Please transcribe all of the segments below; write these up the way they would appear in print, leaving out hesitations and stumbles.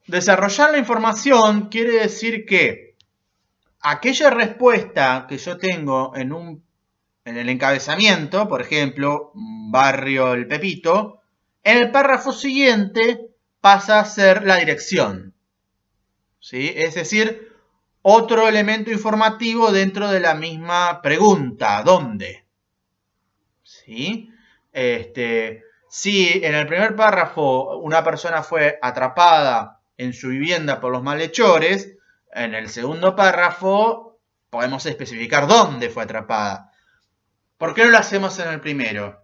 Desarrollar la información quiere decir que aquella respuesta que yo tengo en el encabezamiento, por ejemplo, barrio El Pepito, en el párrafo siguiente pasa a ser la dirección. ¿Sí? Es decir, otro elemento informativo dentro de la misma pregunta, ¿dónde? ¿Sí? Si en el primer párrafo una persona fue atrapada en su vivienda por los malhechores, en el segundo párrafo podemos especificar dónde fue atrapada. ¿Por qué no lo hacemos en el primero?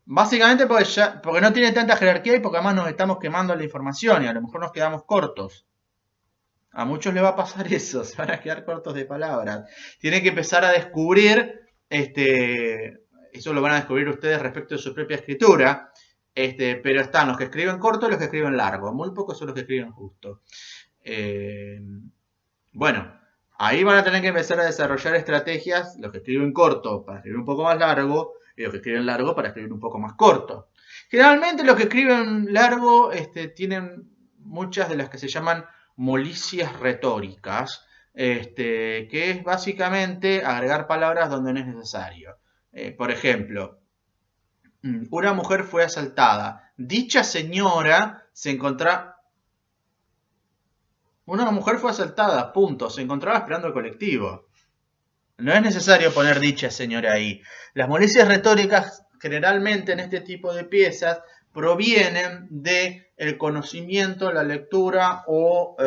Básicamente porque no tiene tanta jerarquía y porque además nos estamos quemando la información y a lo mejor nos quedamos cortos. A muchos les va a pasar eso, se van a quedar cortos de palabras. Tienen que empezar a descubrir, eso lo van a descubrir ustedes respecto de su propia escritura, pero están los que escriben corto y los que escriben largo. Muy pocos son los que escriben justo. Bueno, ahí van a tener que empezar a desarrollar estrategias, los que escriben corto para escribir un poco más largo y los que escriben largo para escribir un poco más corto. Generalmente los que escriben largo tienen muchas de las que se llaman molicias retóricas, que es básicamente agregar palabras donde no es necesario. Por ejemplo, una mujer fue asaltada. Dicha señora se encontraba... Una mujer fue asaltada, punto. Se encontraba esperando el colectivo. No es necesario poner dicha señora ahí. Las molestias retóricas generalmente en este tipo de piezas provienen del conocimiento, la lectura o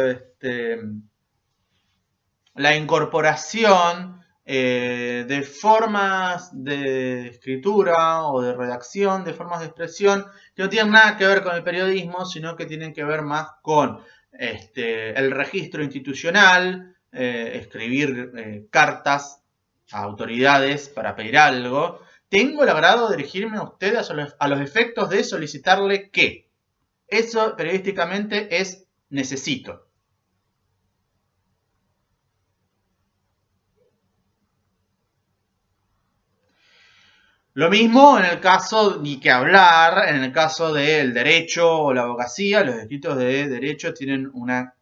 la incorporación de formas de escritura o de redacción, de formas de expresión que no tienen nada que ver con el periodismo, sino que tienen que ver más con el registro institucional, escribir cartas a autoridades para pedir algo. Tengo el agrado de dirigirme a ustedes a los efectos de solicitarle que eso periodísticamente es necesito. Lo mismo en el caso, ni que hablar, en el caso del derecho o la abogacía, los escritos de derecho tienen una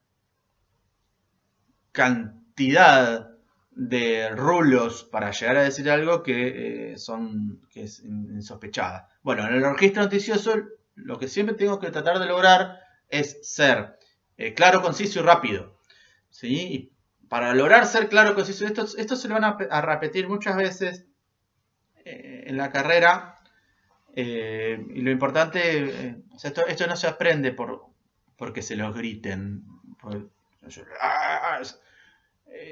cantidad de rulos para llegar a decir algo que es insospechada. Bueno, en el registro noticioso lo que siempre tengo que tratar de lograr es ser claro, conciso y rápido. ¿Sí? Y para lograr ser claro, conciso, esto se lo van a repetir muchas veces en la carrera. Y lo importante, o sea, esto no se aprende porque se los griten,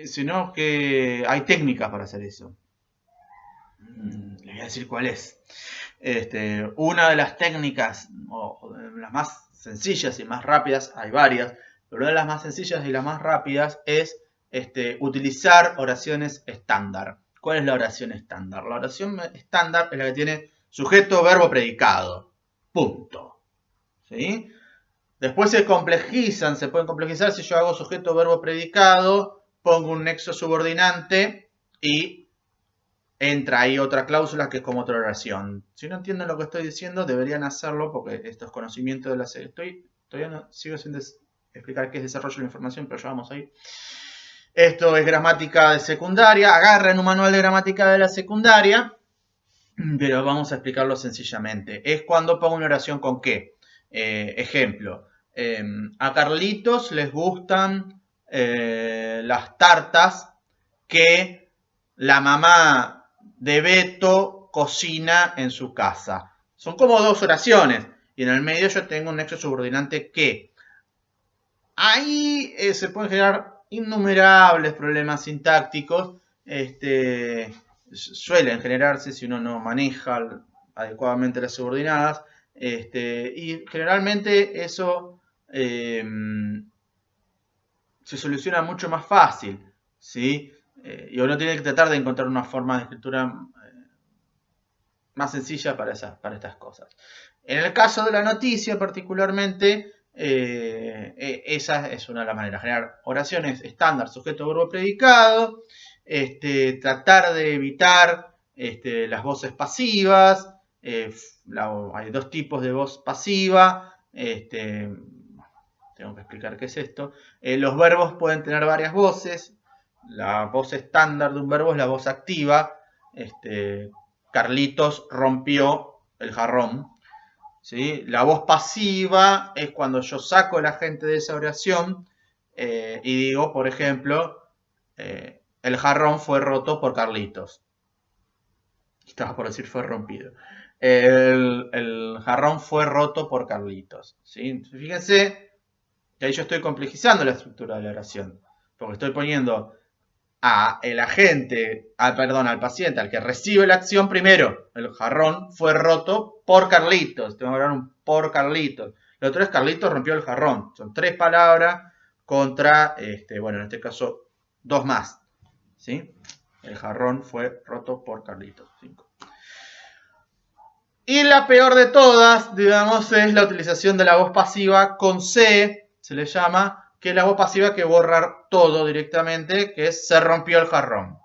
sino que hay técnicas para hacer eso. Les voy a decir cuál es. Una de las técnicas, o las más sencillas y más rápidas, hay varias, pero una de las más sencillas y las más rápidas es utilizar oraciones estándar. ¿Cuál es la oración estándar? La oración estándar es la que tiene sujeto, verbo, predicado. Punto. ¿Sí? Después se pueden complejizar si yo hago sujeto, verbo, predicado, pongo un nexo subordinante y entra ahí otra cláusula que es como otra oración. Si no entienden lo que estoy diciendo, deberían hacerlo porque estos conocimientos de la... Todavía no sigo sin explicar qué es desarrollo de la información, pero ya vamos ahí. Esto es gramática de secundaria. Agarren un manual de gramática de la secundaria, pero vamos a explicarlo sencillamente. Es cuando pongo una oración con qué. Ejemplo, a Carlitos les gustan las tartas que la mamá de Beto cocina en su casa. Son como dos oraciones y en el medio yo tengo un nexo subordinante que. Ahí se pueden generar innumerables problemas sintácticos. Suelen generarse si uno no maneja adecuadamente las subordinadas. Y generalmente eso se soluciona mucho más fácil. ¿Sí? Y uno tiene que tratar de encontrar una forma de escritura más sencilla para estas cosas. En el caso de la noticia particularmente, esa es una de las maneras. Generar oraciones estándar, sujeto, verbo, predicado. Tratar de evitar las voces pasivas. Hay dos tipos de voz pasiva. tengo que explicar qué es esto. Los verbos pueden tener varias voces. La voz estándar de un verbo es la voz activa. Carlitos rompió el jarrón. ¿Sí? La voz pasiva es cuando yo saco al agente de esa oración y digo, por ejemplo, el jarrón fue roto por Carlitos. Estaba por decir fue rompido. El jarrón fue roto por Carlitos. ¿Sí? Fíjense que ahí yo estoy complejizando la estructura de la oración. Porque estoy poniendo al agente, al paciente, al que recibe la acción primero. El jarrón fue roto por Carlitos. Tengo que hablar un por Carlitos. Lo otro es Carlitos rompió el jarrón. Son 3 palabras contra, bueno, en este caso, 2 más. ¿Sí? El jarrón fue roto por Carlitos. 5. Y la peor de todas, digamos, es la utilización de la voz pasiva con C, se le llama, que es la voz pasiva que borra todo directamente, que es se rompió el jarrón.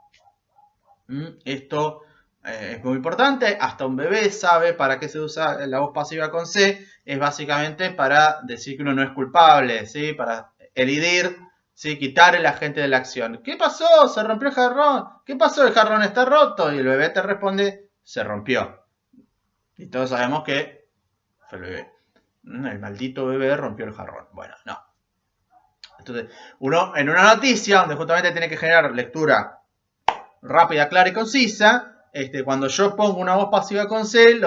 Esto es muy importante, hasta un bebé sabe para qué se usa la voz pasiva con C, es básicamente para decir que uno no es culpable, ¿sí? Para elidir, ¿sí? Quitar el agente de la acción. ¿Qué pasó? Se rompió el jarrón. ¿Qué pasó? El jarrón está roto. Y el bebé te responde, se rompió. Y todos sabemos que fue el bebé. El maldito bebé rompió el jarrón. Bueno, no. Entonces, uno en una noticia donde justamente tiene que generar lectura rápida, clara y concisa, cuando yo pongo una voz pasiva con C,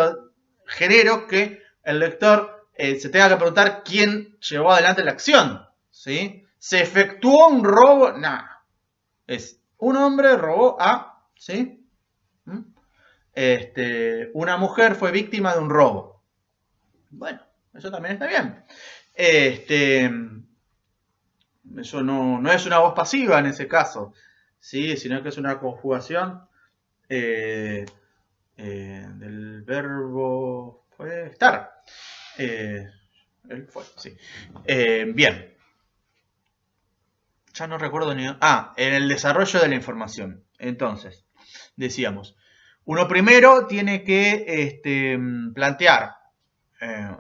genero que el lector se tenga que preguntar quién llevó adelante la acción. ¿Sí? ¿Se efectuó un robo? Nada. Es un hombre robó a... ¿Sí? Una mujer fue víctima de un robo. Bueno, eso también está bien. Eso no es una voz pasiva en ese caso, ¿sí? Sino que es una conjugación del verbo fue estar. Él fue, sí. Bien. Ya no recuerdo ni... en el desarrollo de la información. Entonces, decíamos, uno primero tiene que plantear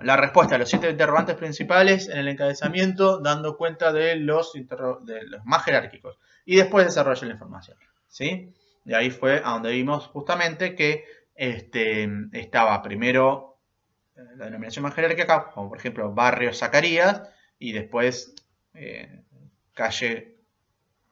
la respuesta a los 7 interrogantes principales en el encabezamiento, dando cuenta de los más jerárquicos. Y después desarrolla la información. ¿Sí? Y ahí fue a donde vimos justamente que estaba primero la denominación más jerárquica, como por ejemplo Barrio Zacarías, y después calle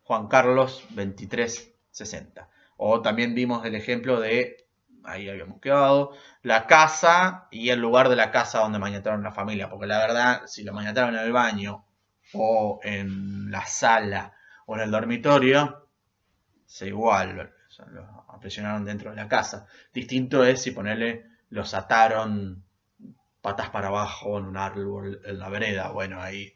Juan Carlos 2360. O también vimos el ejemplo de, ahí habíamos quedado, la casa y el lugar de la casa donde maniataron la familia. Porque la verdad, si lo maniataron en el baño o en la sala o en el dormitorio, es igual, los aprisionaron dentro de la casa. Distinto es si los ataron patas para abajo en un árbol en la vereda. Bueno, ahí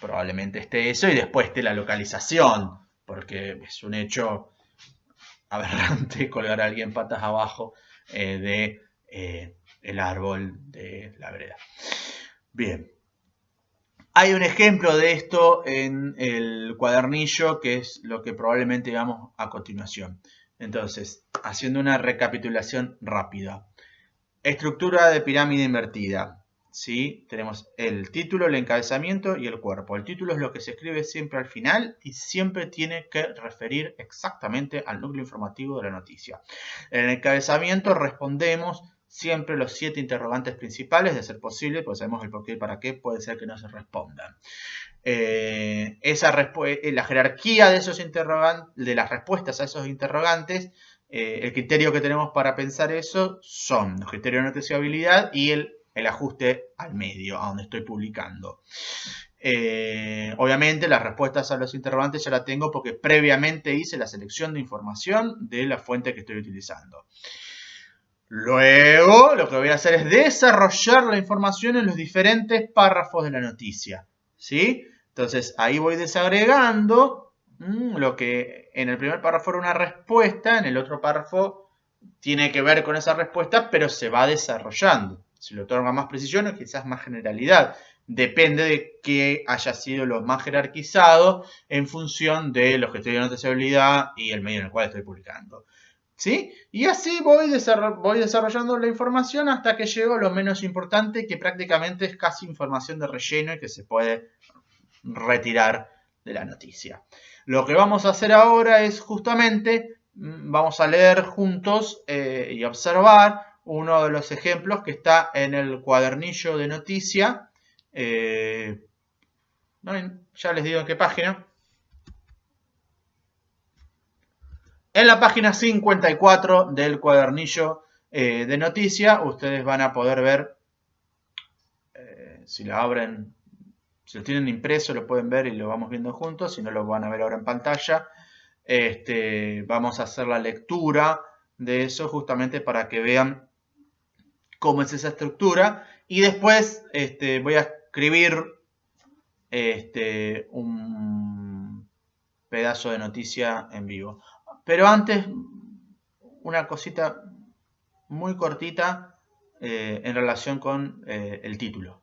probablemente esté eso y después esté la localización, porque es un hecho aberrante colgar a alguien patas abajo de el árbol de la vereda. Bien. Hay un ejemplo de esto en el cuadernillo, que es lo que probablemente veamos a continuación. Entonces, haciendo una recapitulación rápida. Estructura de pirámide invertida. ¿Sí? Tenemos el título, el encabezamiento y el cuerpo. El título es lo que se escribe siempre al final y siempre tiene que referir exactamente al núcleo informativo de la noticia. En el encabezamiento respondemos siempre los 7 interrogantes principales, de ser posible, pues sabemos el por qué y para qué, puede ser que no se respondan. La jerarquía de esos de las respuestas a esos interrogantes, el criterio que tenemos para pensar eso son los criterios de noticiabilidad y el ajuste al medio, a donde estoy publicando. Obviamente las respuestas a los interrogantes ya las tengo porque previamente hice la selección de información de la fuente que estoy utilizando. Luego lo que voy a hacer es desarrollar la información en los diferentes párrafos de la noticia. ¿Sí? Entonces ahí voy desagregando lo que en el primer párrafo era una respuesta, en el otro párrafo tiene que ver con esa respuesta, pero se va desarrollando. Si le otorga más precisión o quizás más generalidad. Depende de que haya sido lo más jerarquizado en función de los criterios de noticiabilidad y el medio en el cual estoy publicando. ¿Sí? Y así voy desarrollando la información hasta que llego a lo menos importante, que prácticamente es casi información de relleno y que se puede retirar de la noticia. Lo que vamos a hacer ahora es justamente, vamos a leer juntos y observar uno de los ejemplos que está en el cuadernillo de noticia. Ya les digo en qué página. En la página 54 del cuadernillo de noticia, ustedes van a poder ver, si lo abren, si lo tienen impreso, lo pueden ver y lo vamos viendo juntos, si no lo van a ver ahora en pantalla. Vamos a hacer la lectura de eso justamente para que vean cómo es esa estructura. Y después voy a escribir un pedazo de noticia en vivo. Pero antes, una cosita muy cortita en relación con el título.